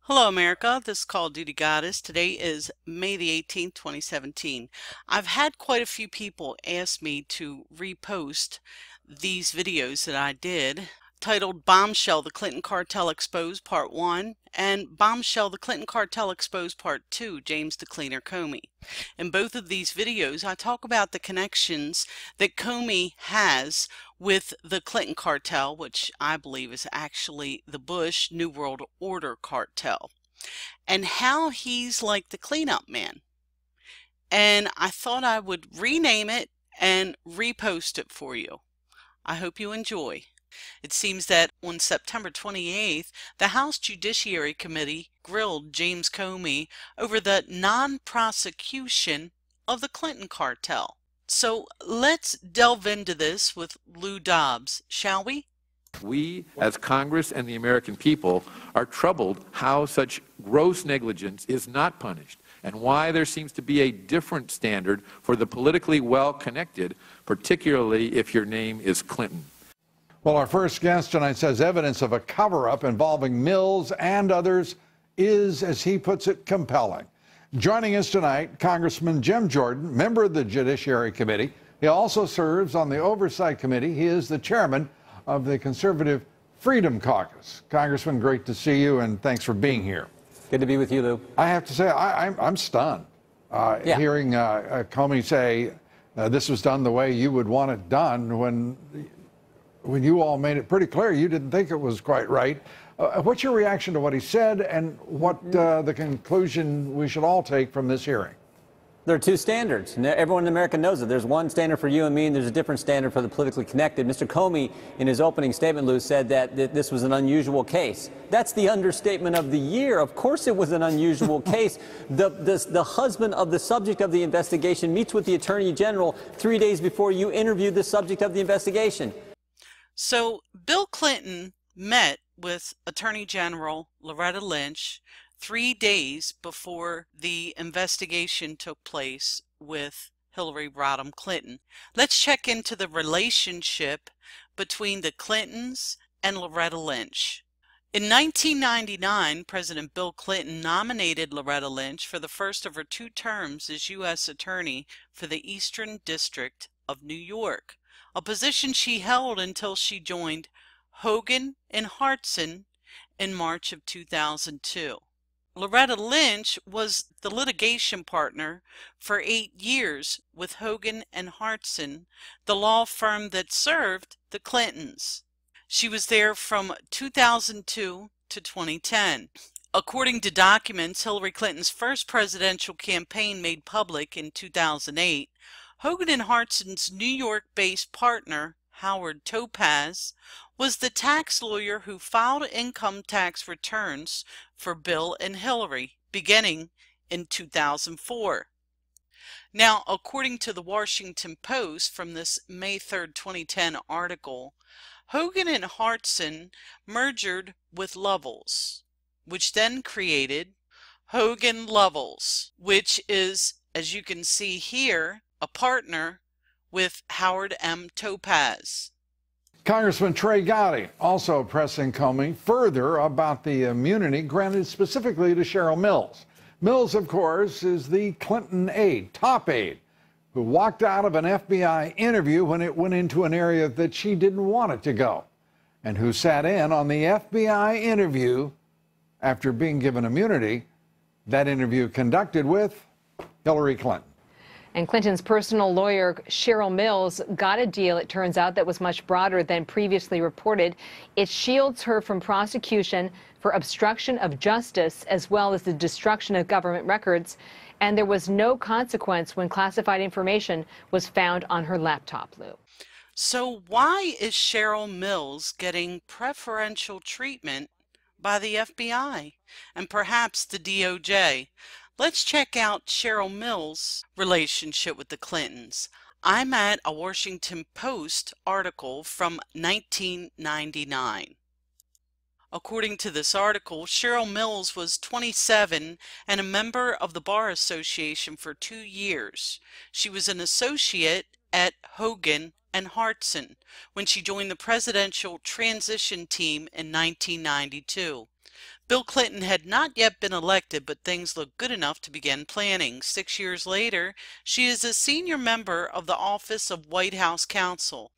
Hello America, this is Call of Duty Goddess. Today is May the 18th, 2017. I've had quite a few people ask me to repost these videos that I did titled Bombshell, the Clinton Cartel Exposed Part 1 and Bombshell, the Clinton Cartel Exposed Part 2, James the Cleaner Comey. In both of these videos, I talk about the connections that Comey has with the Clinton cartel, which I believe is actually the Bush New World Order cartel, and how he's like the cleanup man. And I thought I would rename it and repost it for you. I hope you enjoy. It seems that on September 28th, the House Judiciary Committee grilled James Comey over the non-prosecution of the Clinton cartel. So let's delve into this with Lou Dobbs, shall we? We, as Congress and the American people, are troubled how such gross negligence is not punished and why there seems to be a different standard for the politically well-connected, particularly if your name is Clinton. Well, our first guest tonight says evidence of a cover-up involving Mills and others is, as he puts it, compelling. Joining us tonight, Congressman Jim Jordan, member of the Judiciary Committee. He also serves on the Oversight Committee. He is the chairman of the Conservative Freedom Caucus. Congressman, great to see you, and thanks for being here. Good to be with you, Lou. I have to say, I'm stunned hearing Comey say this was done the way you would want it done when you all made it pretty clear you didn't think it was quite right. What's your reaction to what he said and what the conclusion we should all take from this hearing? There are two standards. Everyone in America knows it. There's one standard for you and me, and there's a different standard for the politically connected. Mr. Comey, in his opening statement, Lou, said that this was an unusual case. That's the understatement of the year. Of course it was an unusual case. The husband of the subject of the investigation meets with the Attorney General 3 days before you interview the subject of the investigation. So Bill Clinton met with Attorney General Loretta Lynch 3 days before the investigation took place with Hillary Rodham Clinton. Let's check into the relationship between the Clintons and Loretta Lynch. In 1999, President Bill Clinton nominated Loretta Lynch for the first of her 2 terms as U.S. Attorney for the Eastern District of New York, a position she held until she joined Hogan and Hartson in March of 2002. Loretta Lynch was the litigation partner for 8 years with Hogan and Hartson, the law firm that served the Clintons. She was there from 2002 to 2010. According to documents Hillary Clinton's first presidential campaign made public in 2008, Hogan and Hartson's New York-based partner, Howard Topaz, was the tax lawyer who filed income tax returns for Bill and Hillary beginning in 2004. Now, according to the Washington Post from this May 3rd, 2010 article, Hogan and Hartson merged with Lovells, which then created Hogan Lovells, which is, as you can see here, a partner with Howard M. Topaz. Congressman Trey Gowdy also pressing Comey further about the immunity granted specifically to Cheryl Mills. Mills, of course, is the Clinton aide, top aide, who walked out of an FBI interview when it went into an area that she didn't want it to go, and who sat in on the FBI interview after being given immunity, that interview conducted with Hillary Clinton. And Clinton's personal lawyer, Cheryl Mills, got a deal, it turns out, that was much broader than previously reported. It shields her from prosecution for obstruction of justice, as well as the destruction of government records. And there was no consequence when classified information was found on her laptop, Lou. So why is Cheryl Mills getting preferential treatment by the FBI and perhaps the DOJ? Let's check out Cheryl Mills' relationship with the Clintons. I'm at a Washington Post article from 1999. According to this article, Cheryl Mills was 27 and a member of the Bar Association for 2 years. She was an associate at Hogan and Hartson when she joined the presidential transition team in 1992. Bill Clinton had not yet been elected, but things looked good enough to begin planning. 6 years later, she is a senior member of the Office of White House Counsel.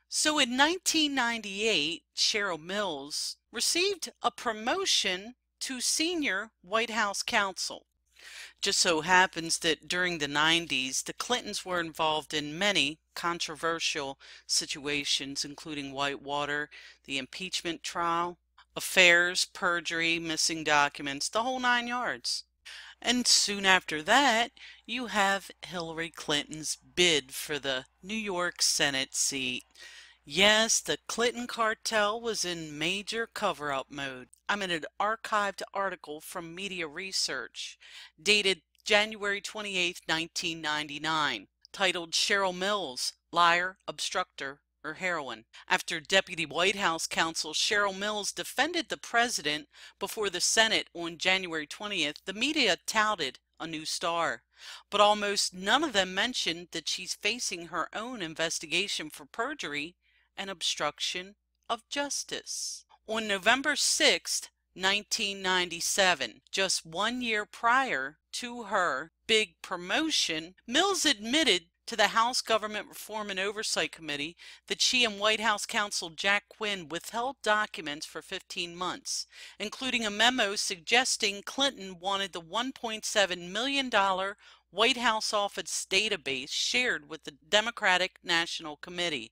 So in 1998, Cheryl Mills received a promotion to senior White House counsel. Just so happens that during the 90s, the Clintons were involved in many controversial situations, including Whitewater, the impeachment trial, affairs, perjury, missing documents, the whole 9 yards. And soon after that, you have Hillary Clinton's bid for the New York Senate seat. Yes, the Clinton cartel was in major cover-up mode. I'm in an archived article from Media Research, dated January 28, 1999, titled Cheryl Mills, Liar, Obstructor, or Heroine. After Deputy White House Counsel Cheryl Mills defended the president before the Senate on January 20th, the media touted a new star. But almost none of them mentioned that she's facing her own investigation for perjury and obstruction of justice. On November 6, 1997, just 1 year prior to her big promotion, Mills admitted to the House Government Reform and Oversight Committee that she and White House counsel Jack Quinn withheld documents for 15 months, including a memo suggesting Clinton wanted the $1.7 million White House office database shared with the Democratic National Committee.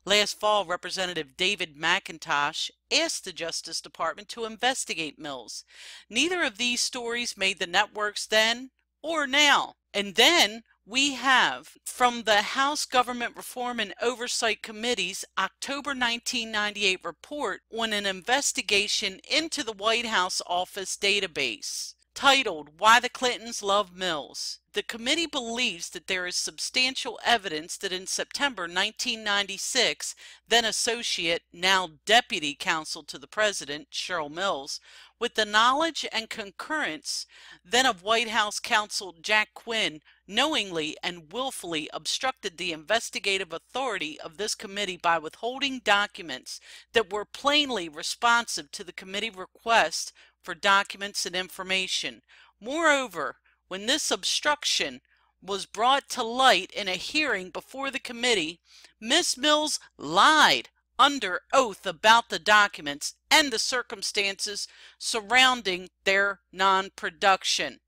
Last fall, Representative David McIntosh asked the Justice Department to investigate Mills. Neither of these stories made the networks then or now. And then we have from the House Government Reform and Oversight Committee's October 1998 report on an investigation into the White House office database, titled Why the Clintons Love Mills. The committee believes that there is substantial evidence that in September 1996, then Associate, now Deputy Counsel to the President, Cheryl Mills, with the knowledge and concurrence then of White House counsel Jack Quinn, knowingly and willfully obstructed the investigative authority of this committee by withholding documents that were plainly responsive to the committee request for documents and information. Moreover, when this obstruction was brought to light in a hearing before the committee, Ms. Mills lied under oath about the documents and the circumstances surrounding their non-production.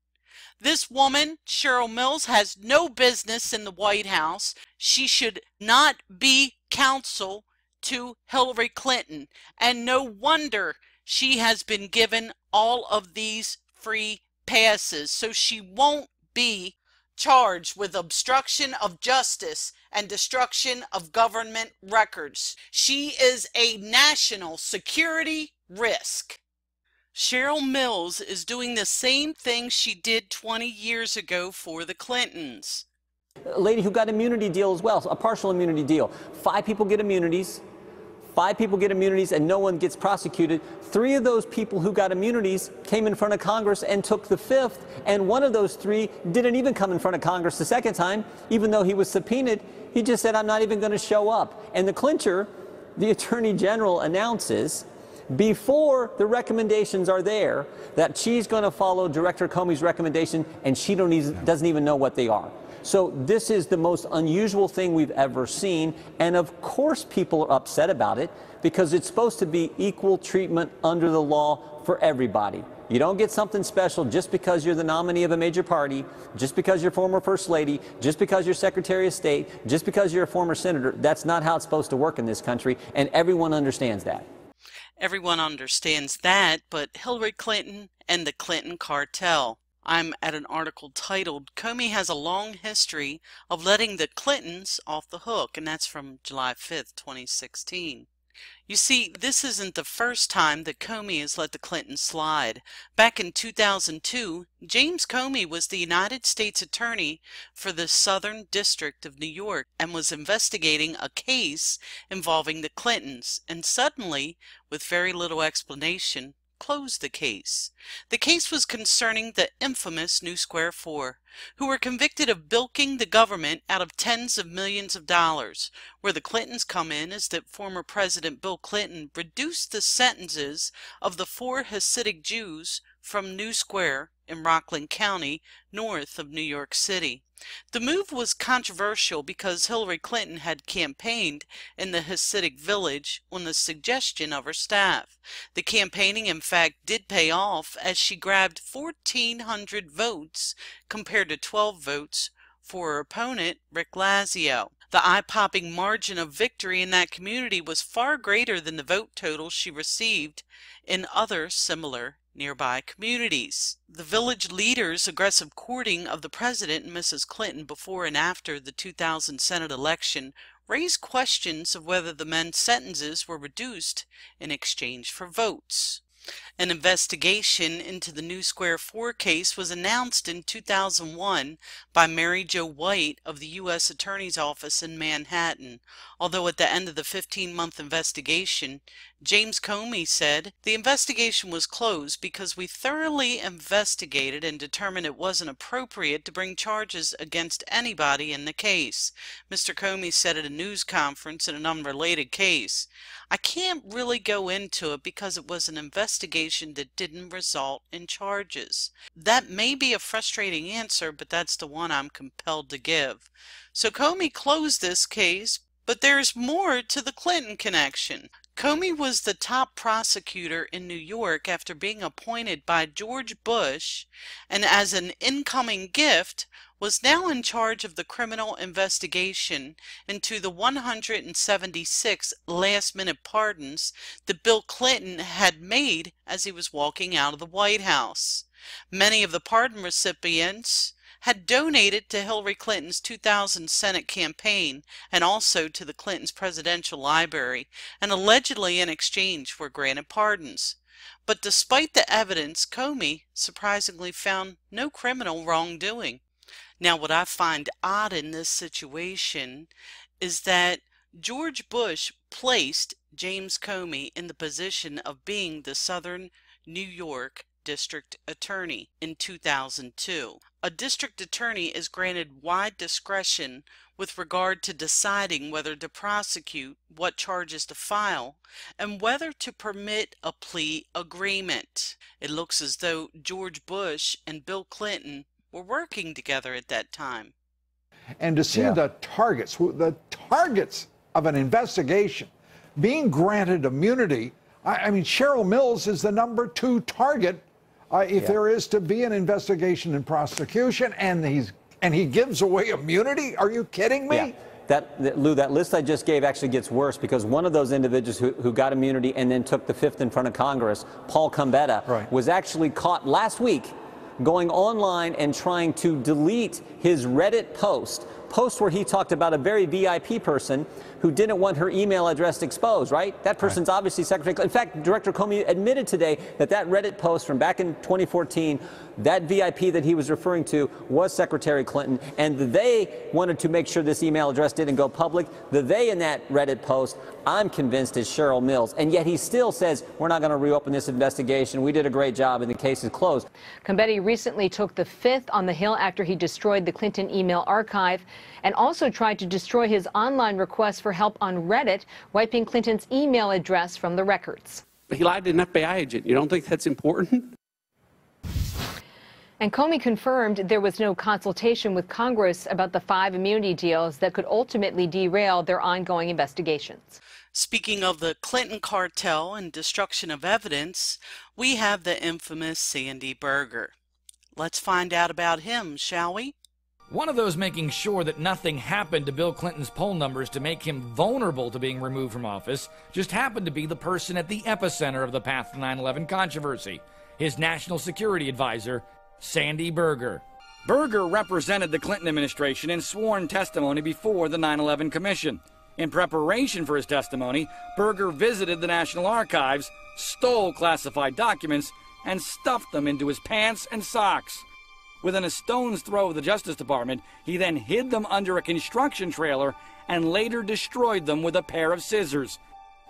This woman, Cheryl Mills, has no business in the White House. She should not be counsel to Hillary Clinton, and no wonder she has been given all of these free passes, so she won't be charged with obstruction of justice and destruction of government records. She is a national security risk. Cheryl Mills is doing the same thing she did 20 years ago for the Clintons. A lady who got immunity deal as well, a partial immunity deal. 5 people get immunities. 5 people get immunities and no one gets prosecuted. 3 of those people who got immunities came in front of Congress and took the 5th, and one of those 3 didn't even come in front of Congress the second time, even though he was subpoenaed. He just said, I'm not even going to show up. And the clincher, the Attorney General, announces before the recommendations are there that she's going to follow Director Comey's recommendation, and she doesn't even know what they are. So this is the most unusual thing we've ever seen, and of course people are upset about it because it's supposed to be equal treatment under the law for everybody. You don't get something special just because you're the nominee of a major party, just because you're former First Lady, just because you're Secretary of State, just because you're a former senator. That's not how it's supposed to work in this country, and everyone understands that. Everyone understands that, but Hillary Clinton and the Clinton cartel. I'm at an article titled, Comey has a long history of letting the Clintons off the hook, and that's from July 5th, 2016. You see, this isn't the first time that Comey has let the Clintons slide. Back in 2002, James Comey was the United States Attorney for the Southern District of New York and was investigating a case involving the Clintons, and suddenly, with very little explanation, closed the case. The case was concerning the infamous New Square Four, who were convicted of bilking the government out of tens of millions of dollars. Where the Clintons come in is that former President Bill Clinton reduced the sentences of the 4 Hasidic Jews from New Square in Rockland County, north of New York City. The move was controversial because Hillary Clinton had campaigned in the Hasidic village on the suggestion of her staff. The campaigning, in fact, did pay off, as she grabbed 1,400 votes compared to 12 votes for her opponent, Rick Lazio. The eye-popping margin of victory in that community was far greater than the vote total she received in other similar nearby communities. The village leaders' aggressive courting of the president and Mrs. Clinton before and after the 2000 Senate election raised questions of whether the men's sentences were reduced in exchange for votes. An investigation into the New Square Four case was announced in 2001 by Mary Jo White of the U.S. Attorney's Office in Manhattan, although at the end of the 15-month investigation, James Comey said, "The investigation was closed because we thoroughly investigated and determined it wasn't appropriate to bring charges against anybody in the case." Mr. Comey said at a news conference in an unrelated case, "I can't really go into it because it was an investigation that didn't result in charges." That may be a frustrating answer, but that's the one I'm compelled to give. So Comey closed this case, but there's more to the Clinton connection. Comey was the top prosecutor in New York after being appointed by George Bush, and as an incoming gift was now in charge of the criminal investigation into the 176 last-minute pardons that Bill Clinton had made as he was walking out of the White House. Many of the pardon recipients had donated to Hillary Clinton's 2000 Senate campaign and also to the Clintons' presidential library, and allegedly in exchange were granted pardons. But despite the evidence, Comey surprisingly found no criminal wrongdoing. Now, what I find odd in this situation is that George Bush placed James Comey in the position of being the Southern New York District Attorney in 2002. A district attorney is granted wide discretion with regard to deciding whether to prosecute, what charges to file, and whether to permit a plea agreement. It looks as though George Bush and Bill Clinton were working together at that time. And to see the targets of an investigation being granted immunity, I mean, Cheryl Mills is the #2 target if there is to be an investigation and prosecution, and he gives away immunity? Are you kidding me? Yeah. Lou, that list I just gave actually gets worse, because one of those individuals who got immunity and then took the fifth in front of Congress, Paul Combetta, was actually caught last week going online and trying to delete his Reddit post where he talked about a very VIP person who didn't want her email address exposed, right? That person's obviously Secretary. In fact, Director Comey admitted today that Reddit post from back in 2014, that VIP that he was referring to was Secretary Clinton, and they wanted to make sure this email address didn't go public. The they in that Reddit post, I'm convinced, is Cheryl Mills, and yet he still says, we're not going to reopen this investigation. We did a great job, and the case is closed. Combetta recently took the fifth on the Hill after he destroyed the Clinton email archive and also tried to destroy his online request for help on Reddit, wiping Clinton's email address from the records. He lied to an FBI agent. You don't think that's important? And Comey confirmed there was no consultation with Congress about the 5 immunity deals that could ultimately derail their ongoing investigations. Speaking of the Clinton cartel and destruction of evidence, we have the infamous Sandy Berger. Let's find out about him, shall we? One of those making sure that nothing happened to Bill Clinton's poll numbers to make him vulnerable to being removed from office just happened to be the person at the epicenter of the path to 9/11 controversy, his national security advisor, Sandy Berger. Berger represented the Clinton administration in sworn testimony before the 9/11 Commission. In preparation for his testimony, Berger visited the National Archives, stole classified documents, and stuffed them into his pants and socks. Within a stone's throw of the Justice Department, he then hid them under a construction trailer and later destroyed them with a pair of scissors.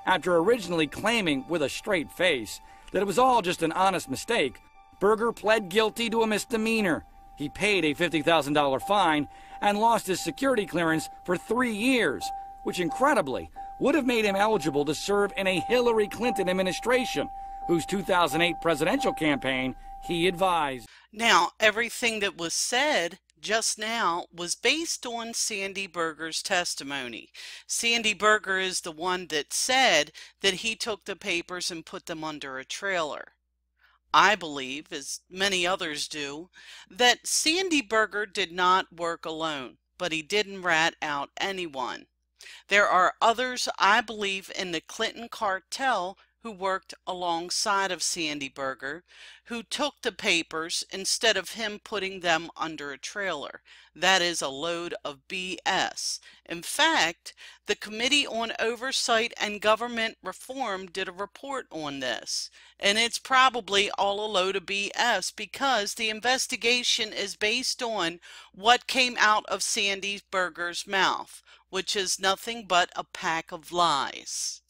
After originally claiming with a straight face that it was all just an honest mistake, Berger pled guilty to a misdemeanor. He paid a $50,000 fine and lost his security clearance for 3 years, which incredibly would have made him eligible to serve in a Hillary Clinton administration, whose 2008 presidential campaign he advised. Now, everything that was said just now was based on Sandy Berger's testimony. Sandy Berger is the one that said that he took the papers and put them under a trailer. I believe, as many others do, that Sandy Berger did not work alone, but he didn't rat out anyone. There are others, I believe, in the Clinton cartel who worked alongside of Sandy Berger, who took the papers instead of him putting them under a trailer. That is a load of BS. In fact, the Committee on Oversight and Government Reform did a report on this, and it's probably all a load of BS because the investigation is based on what came out of Sandy Berger's mouth, which is nothing but a pack of lies.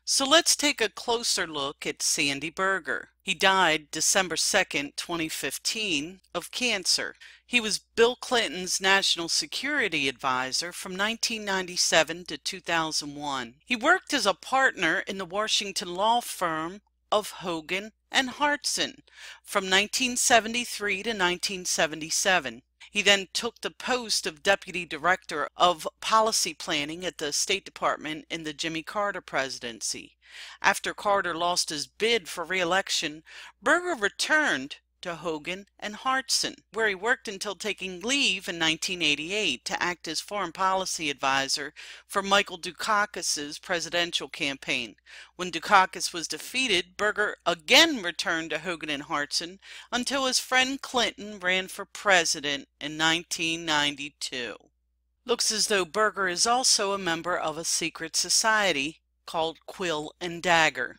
So let's take a closer look at Sandy Berger. He died December 2nd, 2015 of cancer. He was Bill Clinton's national security advisor from 1997 to 2001. He worked as a partner in the Washington law firm of Hogan and Hartson from 1973 to 1977. He then took the post of Deputy Director of Policy Planning at the State Department in the Jimmy Carter presidency. After Carter lost his bid for re-election, Berger returned to Hogan and Hartson, where he worked until taking leave in 1988 to act as foreign policy advisor for Michael Dukakis's presidential campaign. When Dukakis was defeated, Berger again returned to Hogan and Hartson until his friend Clinton ran for president in 1992. Looks as though Berger is also a member of a secret society called Quill and Dagger.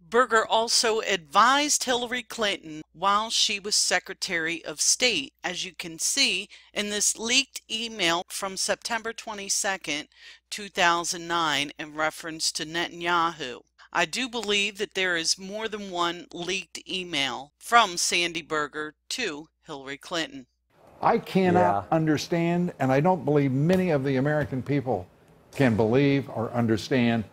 Berger also advised Hillary Clinton while she was Secretary of State, as you can see in this leaked email from September 22nd, 2009 in reference to Netanyahu. I do believe that there is more than one leaked email from Sandy Berger to Hillary Clinton. I cannot understand, and I don't believe many of the American people can believe or understand,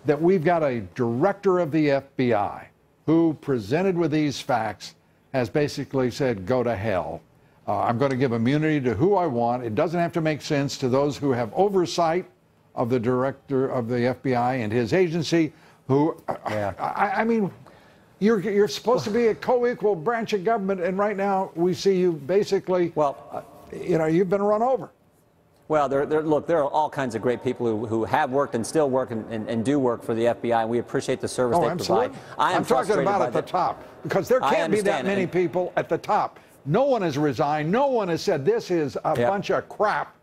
that we've got a director of the FBI who, presented with these facts, has basically said, go to hell. I'm going to give immunity to who I want. It doesn't have to make sense to those who have oversight of the director of the FBI and his agency, who, I mean, you're supposed to be a co-equal branch of government, and right now we see you basically, you've been run over. Well, look, there are all kinds of great people who have worked and still work and do work for the FBI, and we appreciate the service they provide. I'm talking about at the top, because there can't be that many people at the top. No one has resigned. No one has said this is a bunch of crap.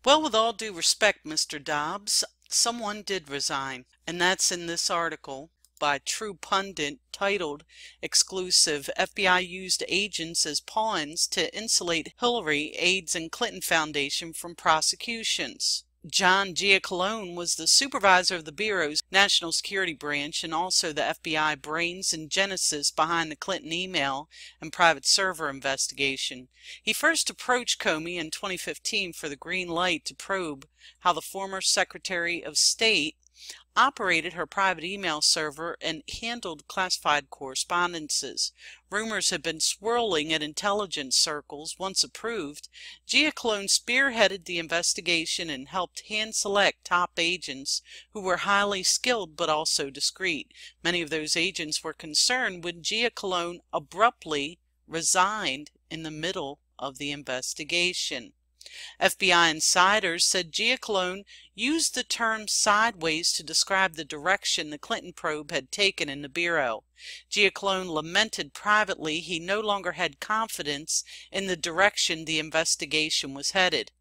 Well, with all due respect, Mr. Dobbs, someone did resign, and that's in this article by True Pundit titled Exclusive: FBI Used Agents as Pawns to Insulate Hillary AIDS and Clinton Foundation from Prosecutions. John Giacalone was the supervisor of the Bureau's National Security Branch and also the FBI brains and genesis behind the Clinton email and private server investigation. He first approached Comey in 2015 for the green light to probe how the former Secretary of State operated her private email server and handled classified correspondences. Rumors had been swirling at intelligence circles. Once approved, Giacalone spearheaded the investigation and helped hand-select top agents who were highly skilled but also discreet. Many of those agents were concerned when Giacalone abruptly resigned in the middle of the investigation. FBI insiders said Giacalone used the term sideways to describe the direction the Clinton probe had taken in the Bureau. Giacalone lamented privately he no longer had confidence in the direction the investigation was headed.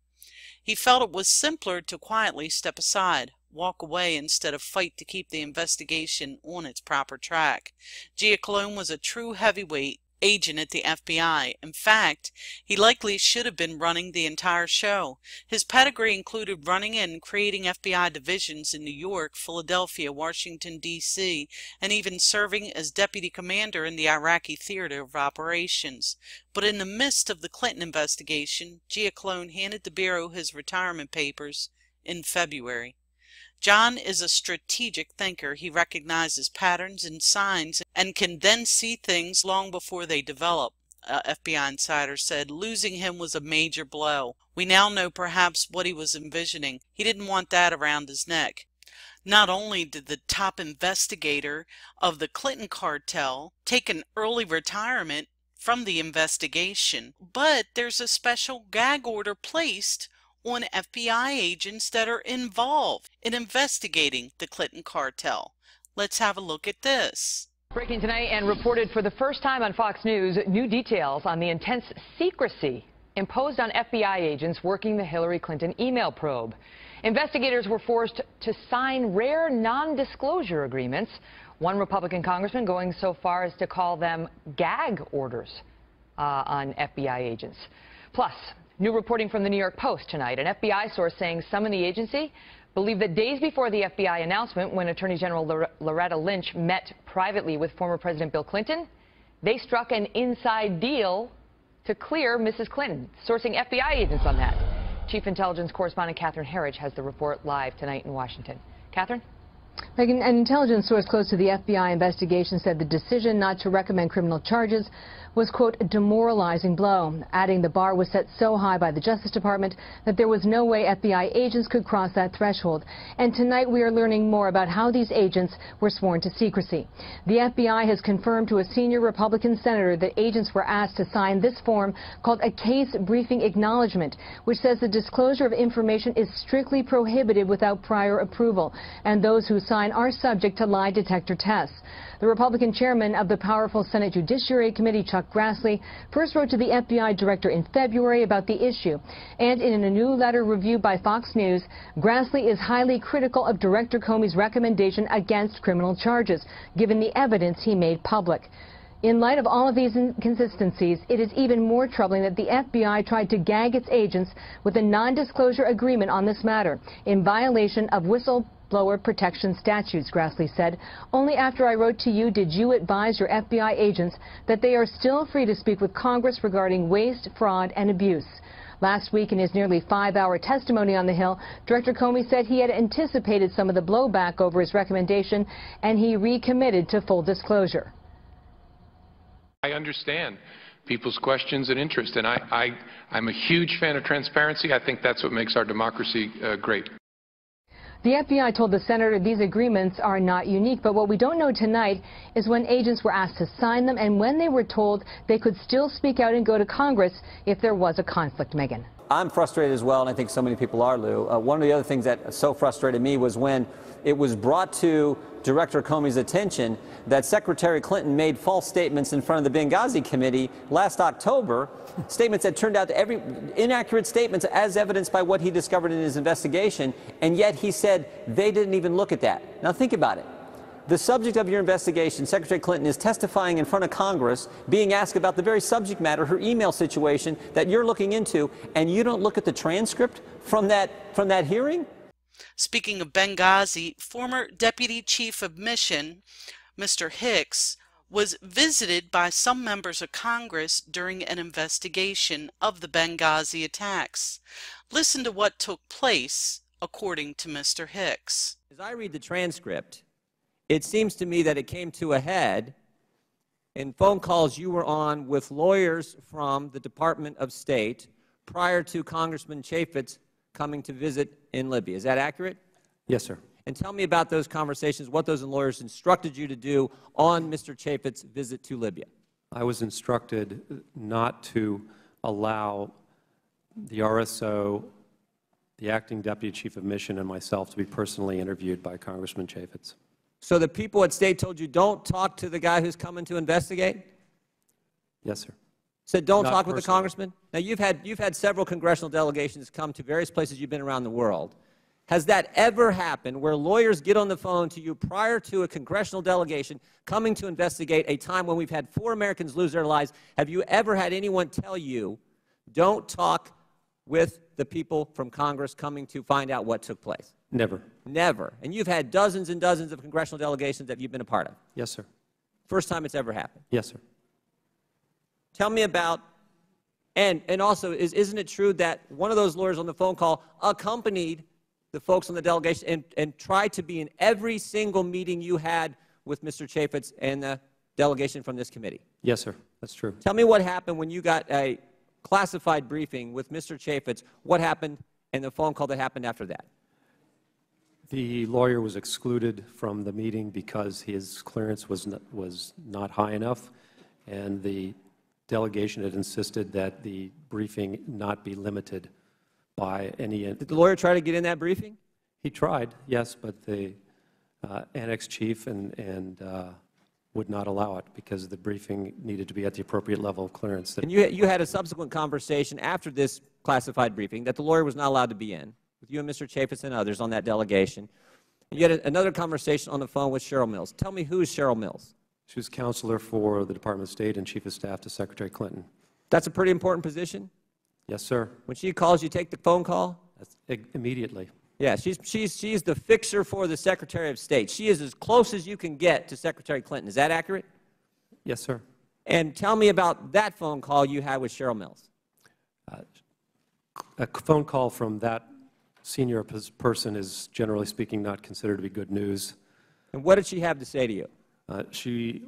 He felt it was simpler to quietly step aside, walk away instead of fight to keep the investigation on its proper track. Giacalone was a true heavyweight agent at the FBI. In fact, he likely should have been running the entire show. His pedigree included running and creating FBI divisions in New York, Philadelphia, Washington, D.C., and even serving as deputy commander in the Iraqi theater of operations. But in the midst of the Clinton investigation, Giacalone handed the Bureau his retirement papers in February. John is a strategic thinker. He recognizes patterns and signs and can then see things long before they develop, FBI insider said. Losing him was a major blow. We now know perhaps what he was envisioning. He didn't want that around his neck. Not only did the top investigator of the Clinton cartel take an early retirement from the investigation, but there's a special gag order placed on FBI agents that are involved in investigating the Clinton cartel. Let's have a look at this. Breaking tonight and reported for the first time on Fox News, new details on the intense secrecy imposed on FBI agents working the Hillary Clinton email probe. Investigators were forced to sign rare non-disclosure agreements, one Republican congressman going so far as to call them gag orders on FBI agents. Plus, new reporting from the New York Post tonight. An FBI source saying some in the agency believe that days before the FBI announcement, when Attorney General Loretta Lynch met privately with former President Bill Clinton, they struck an inside deal to clear Mrs. Clinton, sourcing FBI agents on that. Chief Intelligence Correspondent Catherine Herridge has the report live tonight in Washington. Catherine? An intelligence source close to the FBI investigation said the decision not to recommend criminal charges was, quote, a demoralizing blow, adding the bar was set so high by the Justice Department that there was no way FBI agents could cross that threshold. And tonight we are learning more about how these agents were sworn to secrecy. The FBI has confirmed to a senior Republican senator that agents were asked to sign this form called a case briefing acknowledgement, which says the disclosure of information is strictly prohibited without prior approval, and those who sign are subject to lie detector tests. The Republican chairman of the powerful Senate Judiciary Committee, Chuck Grassley, first wrote to the FBI director in February about the issue. And in a new letter reviewed by Fox News, Grassley is highly critical of Director Comey's recommendation against criminal charges, given the evidence he made public. In light of all of these inconsistencies, it is even more troubling that the FBI tried to gag its agents with a non-disclosure agreement on this matter, in violation of whistleblower protection statutes, Grassley said. Only after I wrote to you did you advise your FBI agents that they are still free to speak with Congress regarding waste, fraud, and abuse. Last week, in his nearly 5-hour testimony on the Hill, Director Comey said he had anticipated some of the blowback over his recommendation, and he recommitted to full disclosure. I understand people's questions and interest, and I'm a huge fan of transparency. I think that's what makes our democracy great. The FBI told the senator these agreements are not unique, but what we don't know tonight is when agents were asked to sign them and when they were told they could still speak out and go to Congress if there was a conflict. Megan. I'm frustrated as well, and I think so many people are, Lou. One of the other things that so frustrated me was when it was brought to Director Comey's attention that Secretary Clinton made false statements in front of the Benghazi committee last October, statements that turned out to inaccurate statements as evidenced by what he discovered in his investigation, and yet he said they didn't even look at that. Now think about it. The subject of your investigation, Secretary Clinton, is testifying in front of Congress, being asked about the very subject matter, her email situation that you're looking into, and you don't look at the transcript from that hearing? Speaking of Benghazi, former Deputy Chief of Mission, Mr. Hicks, was visited by some members of Congress during an investigation of the Benghazi attacks. Listen to what took place, according to Mr. Hicks. As I read the transcript, it seems to me that it came to a head in phone calls you were on with lawyers from the Department of State prior to Congressman Chaffetz coming to visit in Libya. Is that accurate? Yes, sir. And tell me about those conversations, what those lawyers instructed you to do on Mr. Chaffetz's visit to Libya. I was instructed not to allow the RSO, the acting Deputy Chief of Mission, and myself to be personally interviewed by Congressman Chaffetz. So the people at State told you don't talk to the guy who's coming to investigate? Yes, sir. Said don't Not talk with the personally. congressman? Now you've had several congressional delegations come to various places you've been around the world. Has that ever happened where lawyers get on the phone to you prior to a congressional delegation coming to investigate a time when we've had 4 Americans lose their lives? Have you ever had anyone tell you, don't talk with the people from Congress coming to find out what took place? Never. Never. And you've had dozens and dozens of congressional delegations that you've been a part of? Yes, sir. First time it's ever happened? Yes, sir. Tell me about, and also, isn't it true that one of those lawyers on the phone call accompanied the folks on the delegation and tried to be in every single meeting you had with Mr. Chaffetz and the delegation from this committee? Yes, sir. That's true. Tell me what happened when you got a classified briefing with Mr. Chaffetz. What happened and the phone call that happened after that? The lawyer was excluded from the meeting because his clearance was not high enough, and the delegation had insisted that the briefing not be limited by any. Did the lawyer try to get in that briefing? He tried, yes, but the annex chief would not allow it because the briefing needed to be at the appropriate level of clearance. And you had a subsequent conversation after this classified briefing that the lawyer was not allowed to be in, with you and Mr. Chaffetz and others on that delegation. And you had another conversation on the phone with Cheryl Mills. Tell me, who is Cheryl Mills? She was counselor for the Department of State and Chief of Staff to Secretary Clinton. That's a pretty important position? Yes, sir. When she calls, you take the phone call? Immediately. Yeah, she's the fixer for the Secretary of State. She is as close as you can get to Secretary Clinton. Is that accurate? Yes, sir. And tell me about that phone call you had with Cheryl Mills. A phone call from that senior person is, generally speaking, not considered to be good news. And what did she have to say to you? She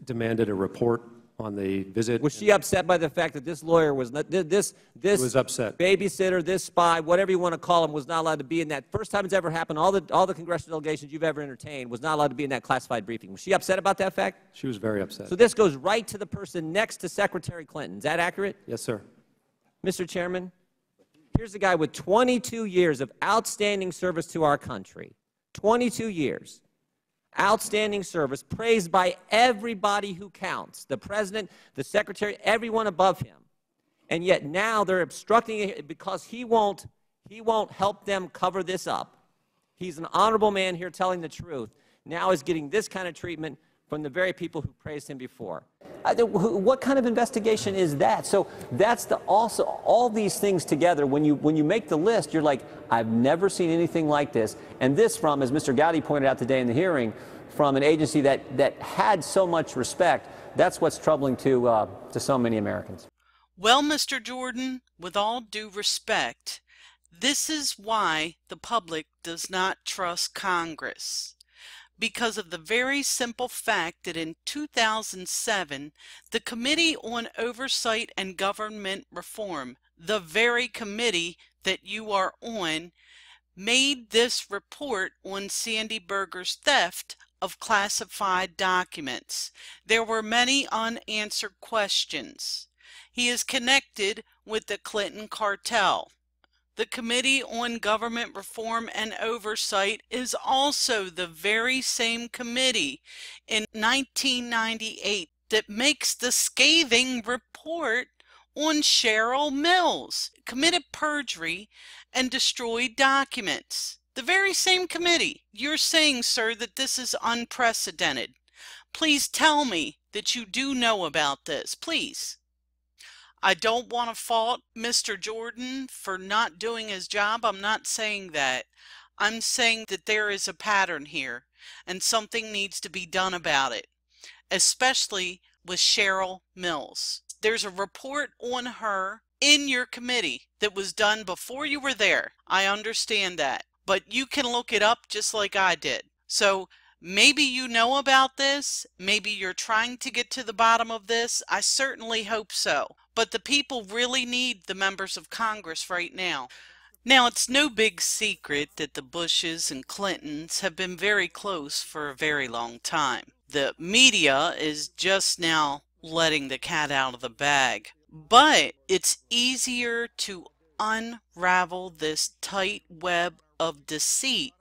demanded a report on the visit. Was she upset by the fact that this lawyer was not, this was upset. Babysitter, this spy, whatever you want to call him, was not allowed to be in that? First time it's ever happened, all the congressional delegations you've ever entertained was not allowed to be in that classified briefing. Was she upset about that fact? She was very upset. So this goes right to the person next to Secretary Clinton. Is that accurate? Yes, sir. Mr. Chairman, here's a guy with 22 years of outstanding service to our country. 22 years. Outstanding service, praised by everybody who counts, the president, the secretary, everyone above him. And yet now they're obstructing it because he won't help them cover this up. He's an honorable man here telling the truth. Now is getting this kind of treatment from the very people who praised him before. What kind of investigation is that? So that's also all these things together. When you make the list, you're like, I've never seen anything like this. And this from, as Mr. Gowdy pointed out today in the hearing, from an agency that had so much respect. That's what's troubling to so many Americans. Well, Mr. Jordan, with all due respect, this is why the public does not trust Congress. Because of the very simple fact that in 2007, the Committee on Oversight and Government Reform, the very committee that you are on, made this report on Sandy Berger's theft of classified documents. There were many unanswered questions. He is connected with the Clinton cartel. The Committee on Government Reform and Oversight is also the very same committee in 1998 that makes the scathing report on Cheryl Mills, committed perjury and destroyed documents. The very same committee. You're saying, sir, that this is unprecedented. Please tell me that you do know about this, please. I don't want to fault Mr. Jordan for not doing his job. I'm not saying that. I'm saying that there is a pattern here and something needs to be done about it, especially with Cheryl Mills. There's a report on her in your committee that was done before you were there. I understand that, but you can look it up just like I did. So maybe you know about this. Maybe you're trying to get to the bottom of this. I certainly hope so. But the people really need the members of Congress right now. Now, it's no big secret that the Bushes and Clintons have been very close for a very long time. The media is just now letting the cat out of the bag. But it's easier to unravel this tight web of deceit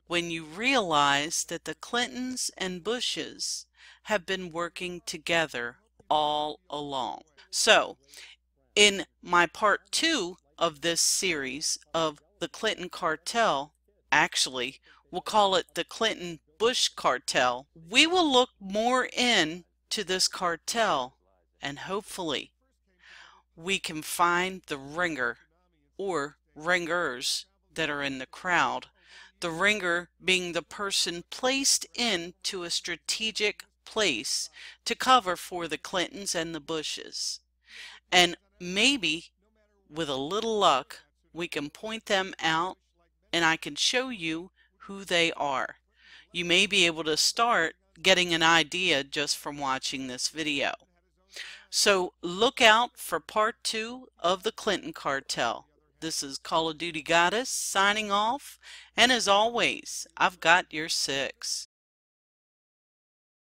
when you realize that the Clintons and Bushes have been working together all along. So, in my part 2 of this series of the Clinton cartel, actually, we'll call it the Clinton-Bush cartel, we will look more into this cartel, and hopefully we can find the ringer or ringers that are in the crowd. The ringer being the person placed into a strategic place to cover for the Clintons and the Bushes. And maybe with a little luck we can point them out and I can show you who they are. You may be able to start getting an idea just from watching this video. So look out for part 2 of the Clinton cartel. This is Call of Duty Goddess signing off, and as always, I've got your 6.